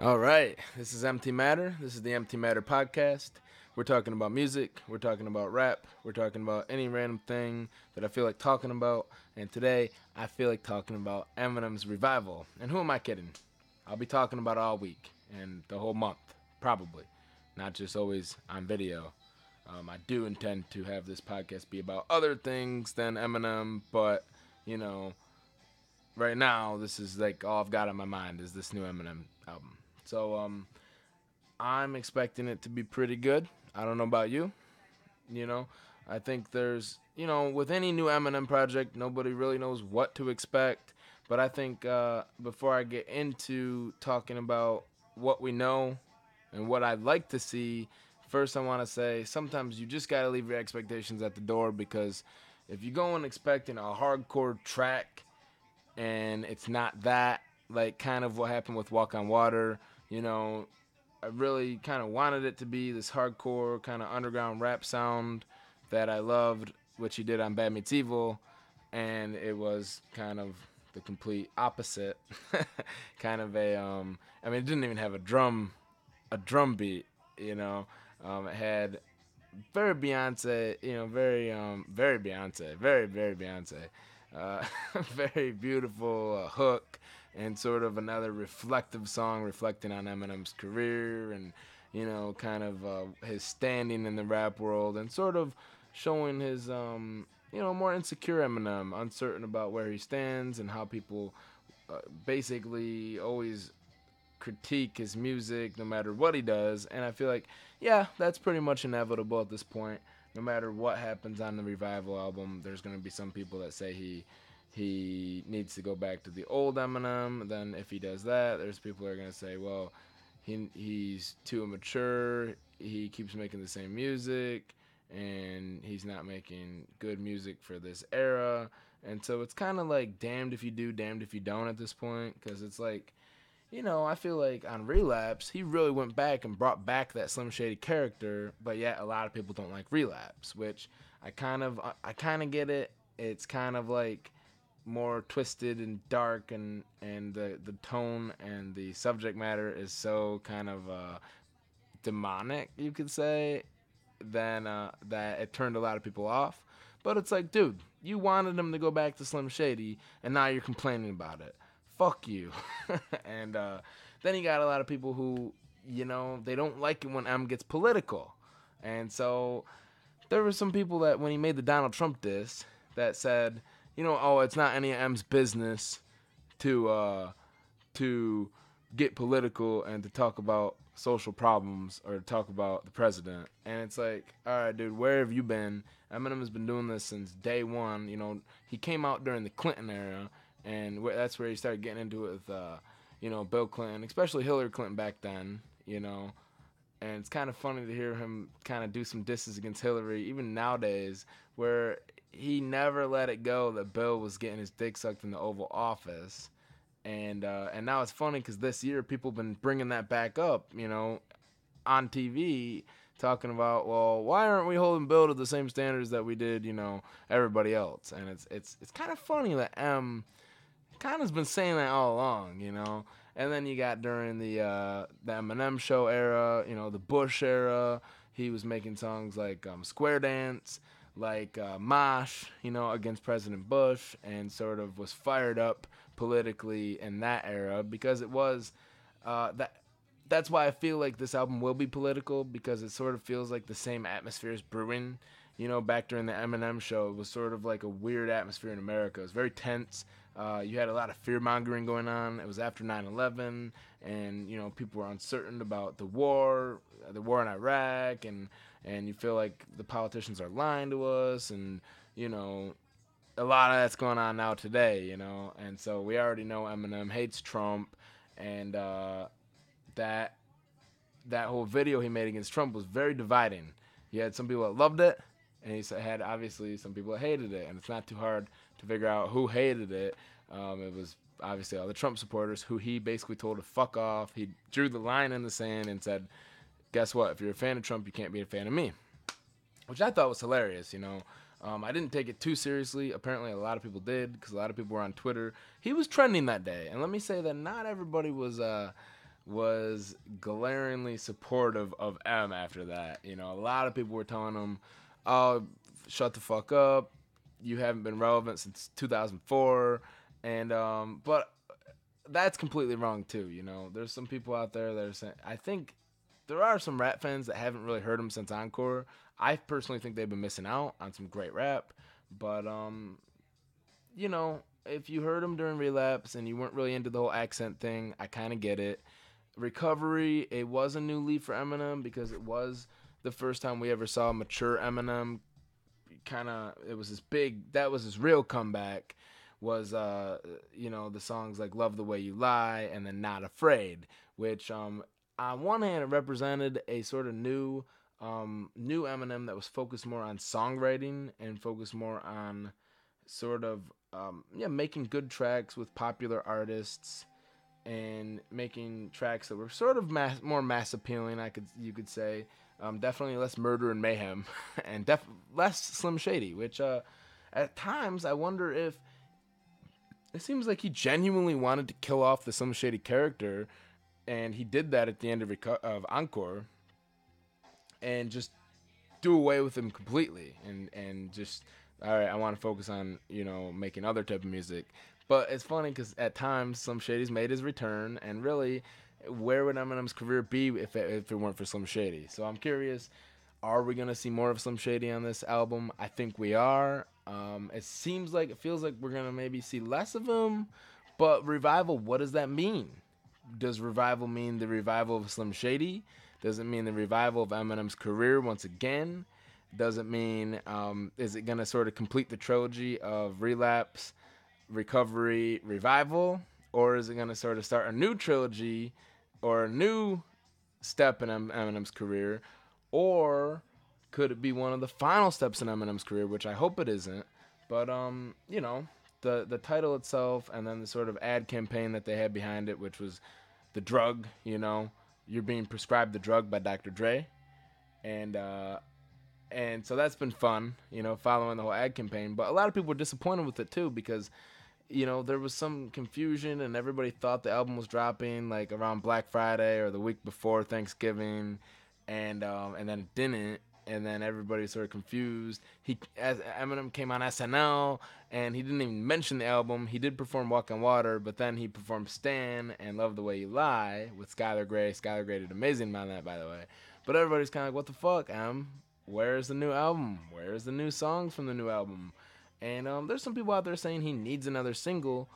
All right, this is M.T.MATTER. This is the M.T.MATTER podcast. We're talking about music, we're talking about rap, we're talking about any random thing that I feel like talking about. And today, I feel like talking about Eminem's revival. And who am I kidding? I'll be talking about it all week and the whole month, probably, not just always on video. I do intend to have this podcast be about other things than Eminem, but you know, right now this is like all I've got on my mind is this new Eminem album. So I'm expecting it to be pretty good. I don't know about you. You know, I think there's with any new Eminem project, nobody really knows what to expect. But I think before I get into talking about what we know and what I'd like to see, first I want to say sometimes you just gotta leave your expectations at the door because if you go in expecting a hardcore track and it's not that, like kind of what happened with Walk on Water, you know, I really kind of wanted it to be this hardcore kind of underground rap sound that I loved, which he did on Bad Meets Evil, and it was kind of the complete opposite. Kind of I mean, it didn't even have a drum beat, you know. It had very Beyonce, very Beyonce, very Beyonce, uh, very beautiful hook, and sort of another reflective song reflecting on Eminem's career and kind of his standing in the rap world and sort of showing his more insecure Eminem, uncertain about where he stands and how people basically always critique his music no matter what he does. And I feel like, yeah, that's pretty much inevitable at this point. No matter what happens on the Revival album, there's going to be some people that say he needs to go back to the old Eminem. Then if he does that, there's people that are going to say, well, he's too immature. He keeps making the same music, and he's not making good music for this era. And so it's kind of like damned if you do, damned if you don't at this point, because it's like I feel like on Relapse, he really went back and brought back that Slim Shady character, but yet a lot of people don't like Relapse, which I kind of get it. It's kind of like more twisted and dark, and the tone and the subject matter is so kind of demonic, you could say, then that it turned a lot of people off. But it's like, dude, you wanted him to go back to Slim Shady, and now you're complaining about it. Fuck you. And then you got a lot of people who, they don't like it when M gets political. And so there were some people that when he made the Donald Trump diss that said, oh, it's not any of M's business to get political and to talk about social problems or to talk about the president. And it's like, all right, dude, where have you been? Eminem has been doing this since day one. He came out during the Clinton era, and that's where he started getting into it with, Bill Clinton, especially Hillary Clinton back then. And it's kind of funny to hear him kind of do some disses against Hillary, even nowadays, where he never let it go that Bill was getting his dick sucked in the Oval Office. And now it's funny because this year people have been bringing that back up, on TV, talking about, well, why aren't we holding Bill to the same standards that we did, everybody else? And it's kind of funny that M kind of's been saying that all along. And then you got during the Eminem show era, the Bush era, he was making songs like Square Dance, like Mosh, against President Bush, and sort of was fired up politically in that era because it was that's why I feel like this album will be political, because it sort of feels like the same atmosphere is brewing. Back during the Eminem show, it was sort of like a weird atmosphere in America. It was very tense. You had a lot of fear mongering going on. It was after 9/11, and people were uncertain about the war in Iraq, and you feel like the politicians are lying to us, and a lot of that's going on now today, and so we already know Eminem hates Trump, and that whole video he made against Trump was very dividing. He had some people that loved it, and he had obviously some people that hated it, and it's not too hard to figure out who hated it. It was obviously all the Trump supporters who he basically told to fuck off. He drew the line in the sand and said, guess what? If you're a fan of Trump, you can't be a fan of me, which I thought was hilarious. I didn't take it too seriously. Apparently, a lot of people did, because a lot of people were on Twitter. He was trending that day, and let me say that not everybody was was glaringly supportive of M after that. You know, a lot of people were telling him, "Oh, shut the fuck up. You haven't been relevant since 2004." And but that's completely wrong too. You know, there's some people out there that are saying. I think there are some rap fans that haven't really heard him since Encore. I personally think they've been missing out on some great rap. But you know, if you heard him during Relapse and you weren't really into the whole accent thing, I kind of get it. Recovery, it was a new leaf for Eminem because it was the first time we ever saw mature Eminem. Kind of, it was his big. That was his real comeback. Was you know, the songs like "Love the Way You Lie" and then "Not Afraid," which on one hand it represented a sort of new Eminem that was focused more on songwriting and focused more on sort of yeah, making good tracks with popular artists and making tracks that were sort of more mass appealing. You could say definitely less murder and mayhem, and less Slim Shady. Which at times I wonder if it seems like he genuinely wanted to kill off the Slim Shady character, and he did that at the end of Encore, and just do away with him completely, and just all right, I want to focus on, you know, making other type of music. But it's funny because at times Slim Shady's made his return, and really, where would Eminem's career be if it weren't for Slim Shady? So I'm curious, are we gonna see more of Slim Shady on this album? I think we are. It feels like we're gonna maybe see less of him. But revival, what does that mean? Does revival mean the revival of Slim Shady? Does it mean the revival of Eminem's career once again? Does it mean, is it going to sort of complete the trilogy of Relapse, Recovery, Revival? Or is it going to sort of start a new trilogy or a new step in Eminem's career? Or could it be one of the final steps in Eminem's career, which I hope it isn't? But, you know, the title itself and then the sort of ad campaign that they had behind it, which was the drug, you know, you're being prescribed the drug by Dr. Dre. And so that's been fun, you know, following the whole ad campaign. But a lot of people were disappointed with it too because, you know, there was some confusion and everybody thought the album was dropping like around Black Friday or the week before Thanksgiving, and then it didn't, and then everybody was sort of confused. As Eminem came on SNL and he didn't even mention the album. He did perform "Walk on Water," but then he performed "Stan" and "Love the Way You Lie" with Skylar Grey. Skylar Grey did amazing on that, by the way. But everybody's kind of like, "What the fuck, Em? Where's the new album? Where's the new songs from the new album?" And there's some people out there saying he needs another single,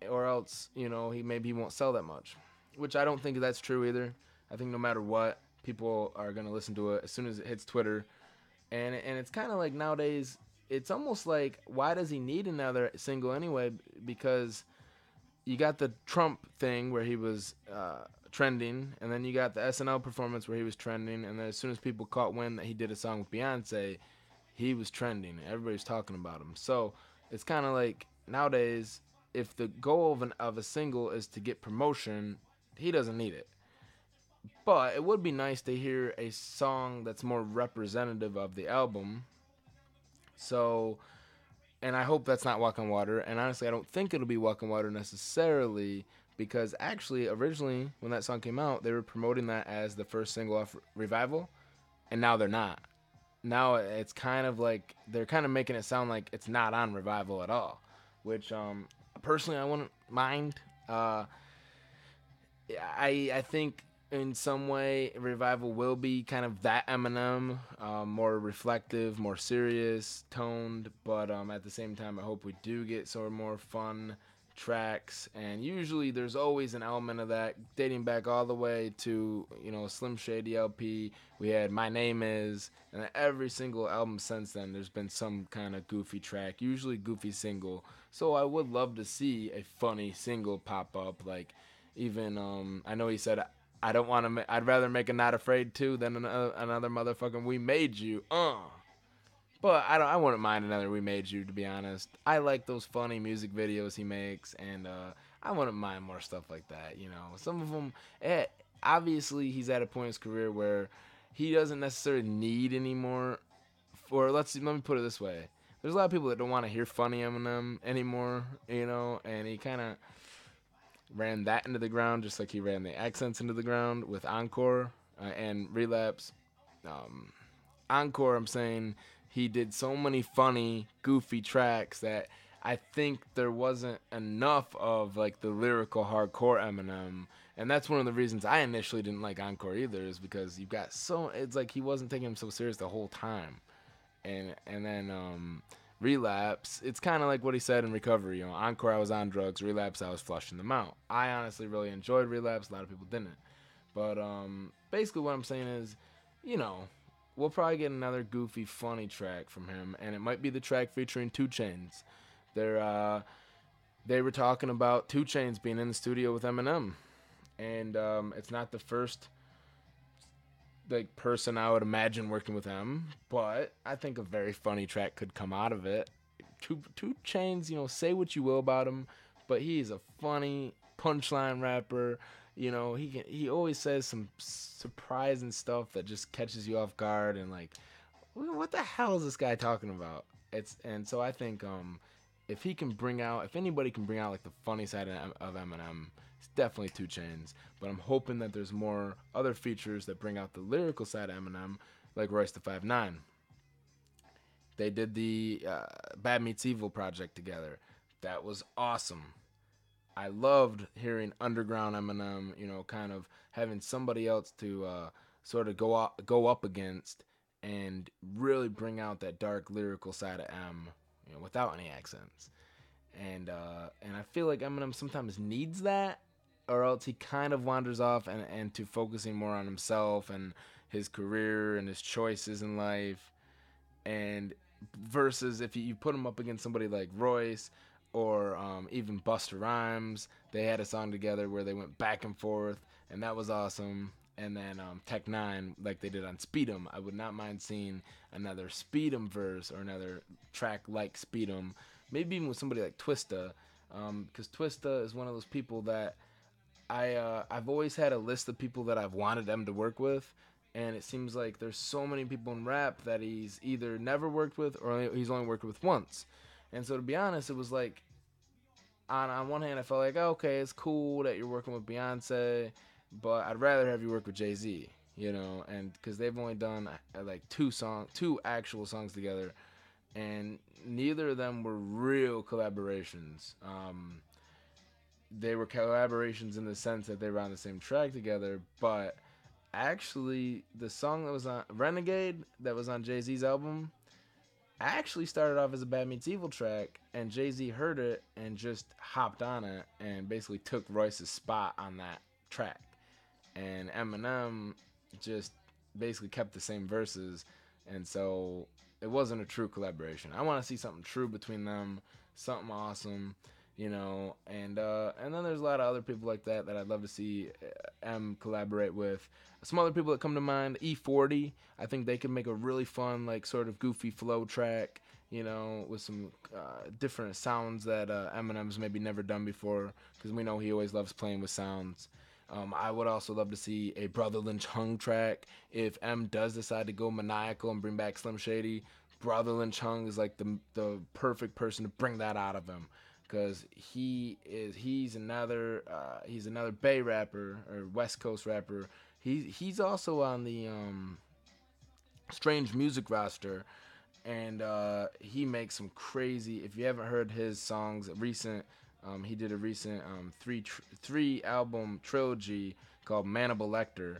or else, you know, he won't sell that much, which I don't think that's true either. I think no matter what, people are gonna listen to it as soon as it hits Twitter, and it's kind of like nowadays, it's almost like, why does he need another single anyway? Because you got the Trump thing where he was trending, and then you got the SNL performance where he was trending, and then as soon as people caught wind that he did a song with Beyonce, he was trending. Everybody's talking about him. So it's kind of like nowadays, if the goal of a single is to get promotion, he doesn't need it. But it would be nice to hear a song that's more representative of the album. So, and I hope that's not "Walk on Water." And honestly, I don't think it'll be "Walk on Water" necessarily, because actually, originally, when that song came out, they were promoting that as the first single off Revival, and now they're not. Now it's kind of like they're kind of making it sound like it's not on Revival at all, which personally I wouldn't mind. I think in some way Revival will be kind of that Eminem, more reflective, more serious toned, but at the same time I hope we do get sort of more fun tracks, and usually there's always an element of that dating back all the way to, you know, Slim Shady LP. We had "My Name Is," and every single album since then there's been some kind of goofy track, usually goofy single. So I would love to see a funny single pop up, like even I know he said, I don't want to I'd rather make a "Not Afraid" 2 than another motherfucking "We Made You." But I wouldn't mind another "We Made You," to be honest. I like those funny music videos he makes, and I wouldn't mind more stuff like that, you know. Some of them, obviously, he's at a point in his career where he doesn't necessarily need any more. Or let me put it this way. There's a lot of people that don't want to hear funny Eminem anymore, you know, and he kind of, ran that into the ground just like he ran the accents into the ground with Encore and Relapse. Um, Encore, I'm saying he did so many funny, goofy tracks that I think there wasn't enough of like the lyrical hardcore Eminem. And that's one of the reasons I initially didn't like Encore either, is because you've got so, it's like he wasn't taking him so serious the whole time. And then Relapse, it's kind of like what he said in Recovery. You know, Encore I was on drugs, Relapse I was flushing them out. I honestly really enjoyed Relapse. A lot of people didn't. But basically what I'm saying is, you know, we'll probably get another goofy, funny track from him, and it might be the track featuring 2 Chainz. They were talking about 2 Chainz being in the studio with Eminem, and it's not the first like person I would imagine working with him, but I think a very funny track could come out of it. Two Chainz, you know, say what you will about him, but he's a funny punchline rapper. You know, he always says some surprising stuff that just catches you off guard and like, what the hell is this guy talking about? And so I think if anybody can bring out like the funny side of Eminem, it's definitely 2 Chainz. But I'm hoping that there's more other features that bring out the lyrical side of Eminem, like Royce da 5'9". They did the Bad Meets Evil project together. That was awesome. I loved hearing underground Eminem, you know, kind of having somebody else to sort of go up against and really bring out that dark lyrical side of M, you know, without any accents. And I feel like Eminem sometimes needs that, or else he kind of wanders off and to focusing more on himself and his career and his choices in life. And versus if you put him up against somebody like Royce or even Busta Rhymes, they had a song together where they went back and forth, and that was awesome. And then Tech Nine, like they did on Speed 'Em, I would not mind seeing another Speed 'Em verse or another track like Speed 'Em, maybe even with somebody like Twista, because Twista is one of those people that I've always had a list of people that I've wanted them to work with, and it seems like there's so many people in rap that he's either never worked with or he's only worked with once. And so to be honest, it was like on one hand I felt like, oh, okay, it's cool that you're working with Beyonce, but I'd rather have you work with Jay-Z, you know, and because they've only done like two actual songs together, and neither of them were real collaborations. They were collaborations in the sense that they were on the same track together, but actually the song that was on Renegade that was on Jay-Z's album actually started off as a Bad Meets Evil track, and Jay-Z heard it and just hopped on it and basically took Royce's spot on that track. And Eminem just basically kept the same verses, and so it wasn't a true collaboration. I want to see something true between them, something awesome, you know. And then there's a lot of other people like that I'd love to see M collaborate with. Some other people that come to mind, E40. I think they could make a really fun, like sort of goofy flow track, you know, with some different sounds that Eminem's maybe never done before, because we know he always loves playing with sounds. I would also love to see a Brother Lynch Hung track. If M does decide to go maniacal and bring back Slim Shady, Brother Lynch Hung is like the perfect person to bring that out of him, because he's another Bay rapper or West Coast rapper. He's also on the Strange Music roster, and he makes some crazy. If you haven't heard his songs, he did a recent three album trilogy called Manimal Lecter,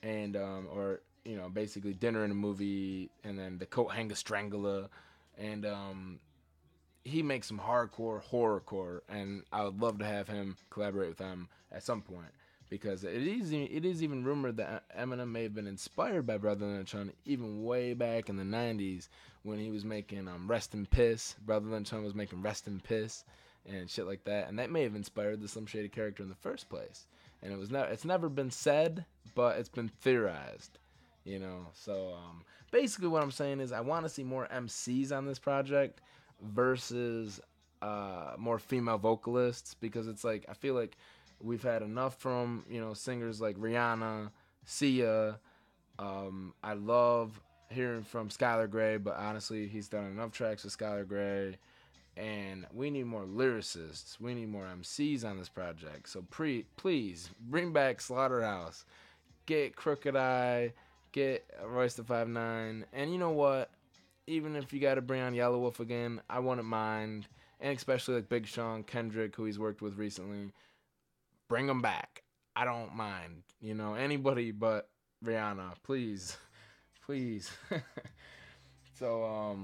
and or you know, basically Dinner in a Movie, and then The Coat Hanger Strangler, and he makes some hardcore horrorcore, and I would love to have him collaborate with them at some point, because it is even rumored that Eminem may have been inspired by Brother Lynch even way back in the 90s when he was making Rest in Piss. Brother Lynch was making Rest in Piss and shit like that, and that may have inspired the Slim Shady character in the first place. And it's never been said, but it's been theorized, you know. So basically what I'm saying is I want to see more MCs on this project versus more female vocalists, because it's like I feel like we've had enough from, you know, singers like Rihanna, Sia. I love hearing from Skylar Grey, but honestly he's done enough tracks with Skylar Grey. and we need more lyricists. We need more MCs on this project. So please bring back Slaughterhouse. Get Crooked Eye. Get Royce the 5'9". And you know what? Even if you got to bring on Yellow Wolf again, I wouldn't mind. And especially like Big Sean, Kendrick, who he's worked with recently. Bring them back. I don't mind. Anybody but Rihanna. Please. Please. So,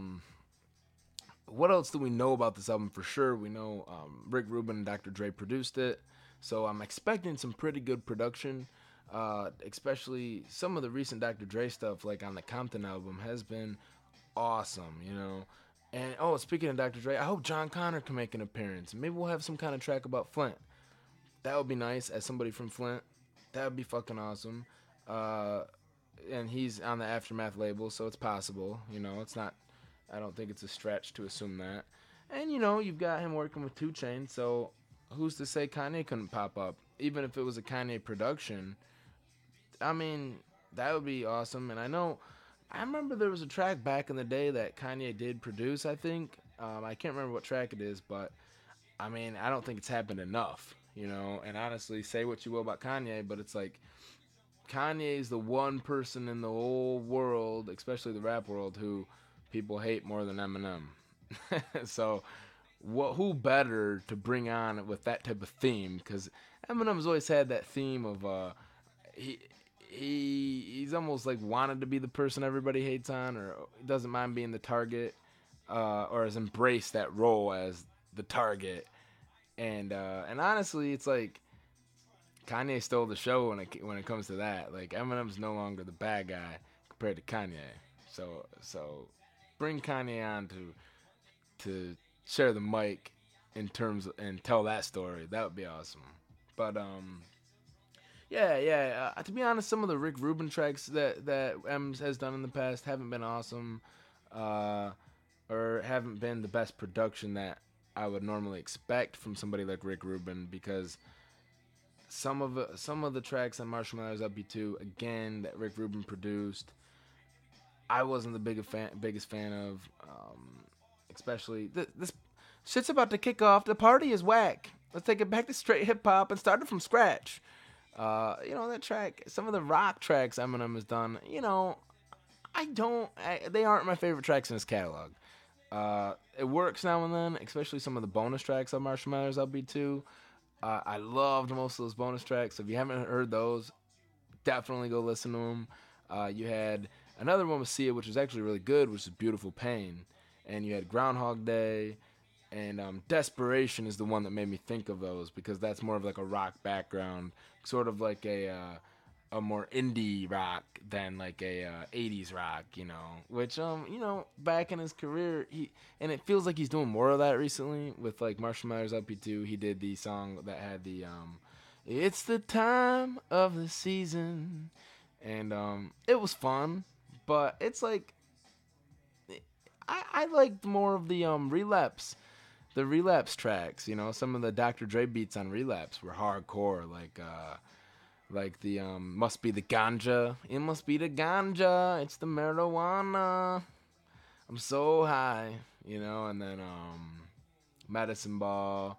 what else do we know about this album for sure? We know Rick Rubin and Dr. Dre produced it, so I'm expecting some pretty good production, especially some of the recent Dr. Dre stuff, like on the Compton album, has been awesome, And, speaking of Dr. Dre, I hope John Connor can make an appearance. Maybe we'll have some kind of track about Flint. That would be nice, as somebody from Flint. That would be fucking awesome. And he's on the Aftermath label, so it's possible, it's not... I don't think it's a stretch to assume that. And, you've got him working with 2 Chainz, so who's to say Kanye couldn't pop up? Even if it was a Kanye production, I mean, that would be awesome. And I remember there was a track back in the day that Kanye did produce, I think. I can't remember what track it is, but, I mean, I don't think it's happened enough, And honestly, say what you will about Kanye, but it's like, Kanye is the one person in the whole world, especially the rap world, who... people hate more than Eminem. So, who better to bring on with that type of theme? Because Eminem's always had that theme of he's almost like wanted to be the person everybody hates on, or doesn't mind being the target, or has embraced that role as the target. And honestly, it's like Kanye stole the show when it comes to that. Like Eminem's no longer the bad guy compared to Kanye. So. Bring Kanye on to share the mic in terms and tell that story. That would be awesome. But to be honest, some of the Rick Rubin tracks that Ems has done in the past haven't been awesome, or haven't been the best production that I would normally expect from somebody like Rick Rubin, because some of the tracks on Marshall Mathers LP2 again that Rick Rubin produced, I wasn't the biggest fan of, especially this shit's about to kick off. The party is whack. Let's take it back to straight hip hop and start it from scratch. That track, some of the rock tracks Eminem has done, they aren't my favorite tracks in his catalog. It works now and then, especially some of the bonus tracks on Marshall Mathers LB2. I loved most of those bonus tracks. So if you haven't heard those, definitely go listen to them. You had another one with Sia, which was actually really good, which is Beautiful Pain. And you had Groundhog Day, and Desperation is the one that made me think of those, because that's more of like a rock background, sort of like a more indie rock than like a 80s rock, which, back in his career, and it feels like he's doing more of that recently with like Marshall Mathers LP2. He did the song that had the, it's the time of the season, and it was fun. But it's like, I liked more of the Relapse tracks. Some of the Dr. Dre beats on Relapse were hardcore, like the Must Be the Ganja. It must be the ganja. It's the marijuana. I'm so high, and then Medicine Ball.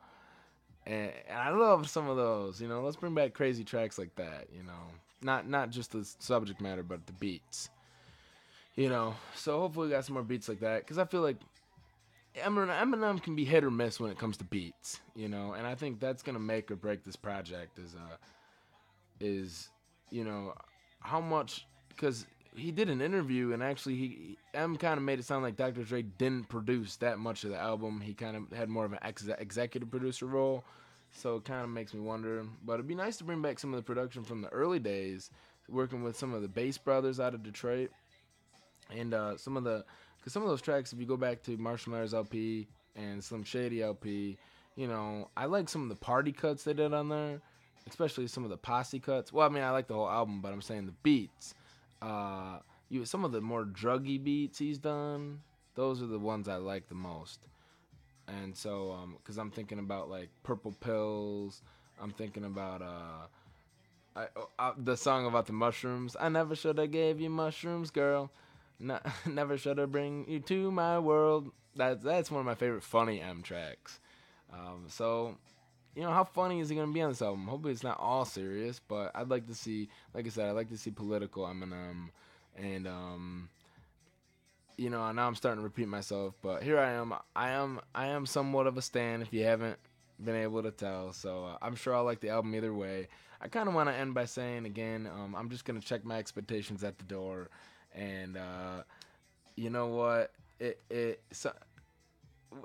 And I love some of those, Let's bring back crazy tracks like that, Not just the subject matter, but the beats. So hopefully we got some more beats like that, because I feel like Eminem can be hit or miss when it comes to beats, and I think that's gonna make or break this project is how much, because he did an interview and actually M kind of made it sound like Dr. Dre didn't produce that much of the album. He kind of had more of an executive producer role, so it kind of makes me wonder. But it'd be nice to bring back some of the production from the early days, working with some of the Bass Brothers out of Detroit. And some of those tracks, if you go back to Marshall Mathers LP and Slim Shady LP, I like some of the party cuts they did on there, especially some of the posse cuts. Well, I mean, I like the whole album, but I'm saying the beats. Some of the more druggy beats he's done, those are the ones I like the most. And so, because I'm thinking about like Purple Pills, I'm thinking about the song about the mushrooms. I never should have gave you mushrooms, girl. Never should have bring you to my world. That's one of my favorite funny M tracks. So how funny is he gonna be on this album? Hopefully it's not all serious, but I'd like to see, like I said, I'd like to see political Eminem, and now I'm starting to repeat myself, but here I am. I am somewhat of a stan if you haven't been able to tell. So I'm sure I'll like the album either way. I kind of want to end by saying again, I'm just gonna check my expectations at the door, and you know what?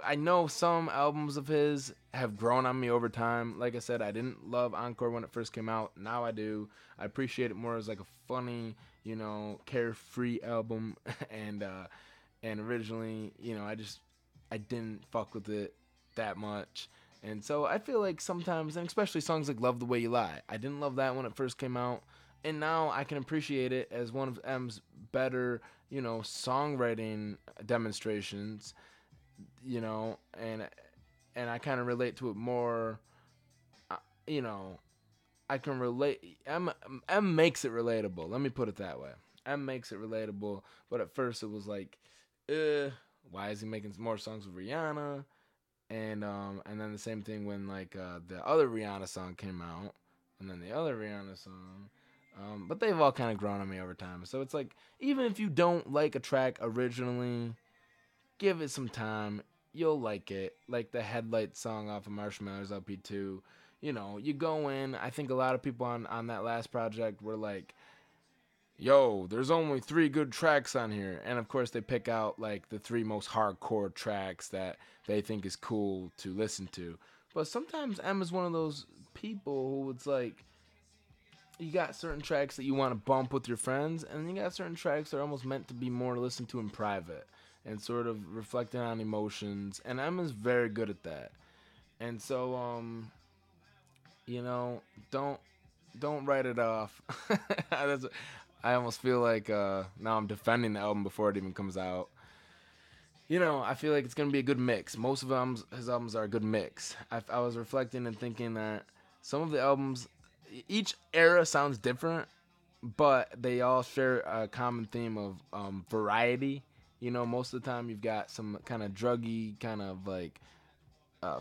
I know some albums of his have grown on me over time. Like I said, I didn't love Encore when it first came out. Now I do. I appreciate it more as like a funny, carefree album. And originally, I didn't fuck with it that much. And so I feel like sometimes, and especially songs like Love the Way You Lie, I didn't love that when it first came out. And now I can appreciate it as one of M's better, songwriting demonstrations, and I kind of relate to it more. uh, you know I can relate. M makes it relatable, let me put it that way. M makes it relatable, but at first it was like, why is he making more songs with Rihanna? And then the same thing when like the other Rihanna song came out, and then the other Rihanna song. But they've all kind of grown on me over time, so it's like, even if you don't like a track originally, give it some time. You'll like it. Like the Headlight song off of Marshmallows LP2. You go in. I think a lot of people on that last project were like, yo, there's only 3 good tracks on here. And of course, they pick out like the 3 most hardcore tracks that they think is cool to listen to. But sometimes M is one of those people who it's like, you got certain tracks that you want to bump with your friends, and you got certain tracks that are almost meant to be more listened to in private and sort of reflecting on emotions. And Emma's very good at that. And so, you know, don't don't write it off. I almost feel like now I'm defending the album before it even comes out. I feel like it's gonna be a good mix. Most of his albums are a good mix. I was reflecting and thinking that some of the albums, each era sounds different, but they all share a common theme of variety. Most of the time you've got some kind of druggy, kind of like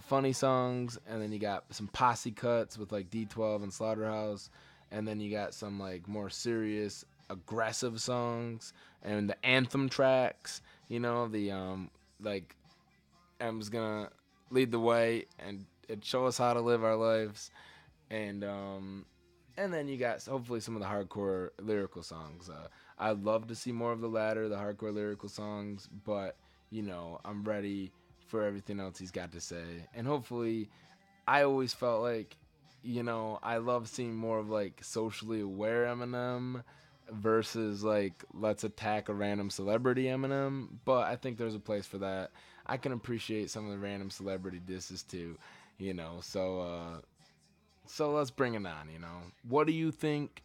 funny songs, and then you got some posse cuts with like D12 and Slaughterhouse, and then you got some like more serious, aggressive songs, and the anthem tracks. The like M's gonna lead the way and show us how to live our lives, and then you got hopefully some of the hardcore lyrical songs. I'd love to see more of the latter, the hardcore lyrical songs, but I'm ready for everything else he's got to say. And hopefully, I always felt like, I love seeing more of like socially aware Eminem versus like let's attack a random celebrity Eminem. But I think there's a place for that. I can appreciate some of the random celebrity disses too, so let's bring it on. What do you think?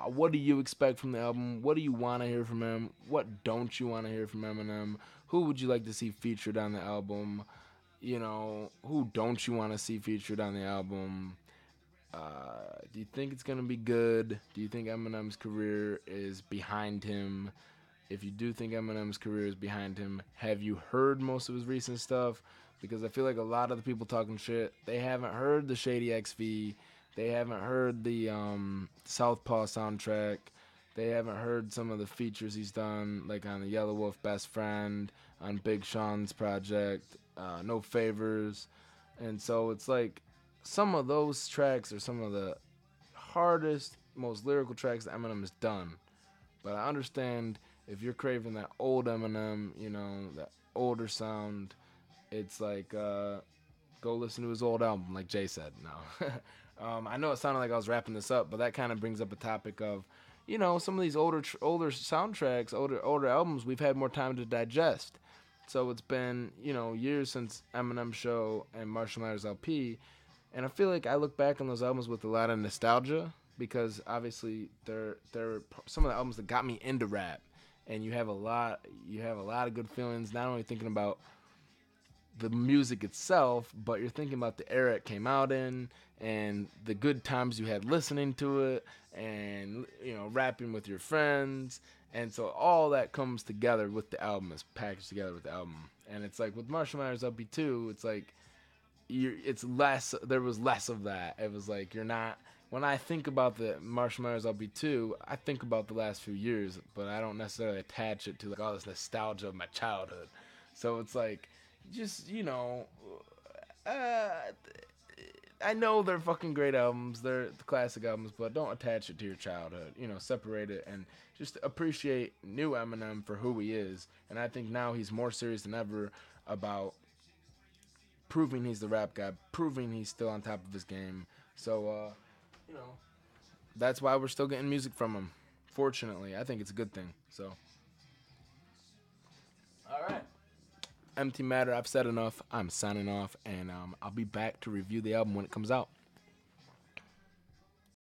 What do you expect from the album? What do you want to hear from him? What don't you want to hear from Eminem? Who would you like to see featured on the album? Who don't you want to see featured on the album? Do you think it's going to be good? Do you think Eminem's career is behind him? If you do think Eminem's career is behind him, have you heard most of his recent stuff? Because I feel like a lot of the people talking shit, they haven't heard the Shady XV. They haven't heard the Southpaw soundtrack. They haven't heard some of the features he's done, like on the Yellow Wolf Best Friend, on Big Sean's project, No Favors. And so it's like some of those tracks are some of the hardest, most lyrical tracks that Eminem has done. But I understand if you're craving that old Eminem, that older sound, it's like go listen to his old album, like Jay said. No. I know it sounded like I was wrapping this up, but that kind of brings up a topic of, some of these older soundtracks, older albums, we've had more time to digest. So it's been, years since Eminem Show and Marshall Mathers LP, and I feel like I look back on those albums with a lot of nostalgia, because obviously they're some of the albums that got me into rap, and you have a lot of good feelings, not only thinking about the music itself, but you're thinking about the era it came out in and the good times you had listening to it, and rapping with your friends. And so all that comes together with the album, is packaged together with the album. And it's like with Marshall Mathers LP 2, it's like it's less. There was less of that. It was like you're not. When I think about the Marshall Mathers LP 2, I think about the last few years, but I don't necessarily attach it to like all this nostalgia of my childhood. So it's like, just uh, I know they're fucking great albums. They're the classic albums, but don't attach it to your childhood. Separate it and just appreciate new Eminem for who he is. And I think now he's more serious than ever about proving he's the rap guy, proving he's still on top of his game. So, that's why we're still getting music from him. Fortunately, I think it's a good thing. So, all right. M.T.MATTER, I've said enough. I'm signing off, and I'll be back to review the album when it comes out.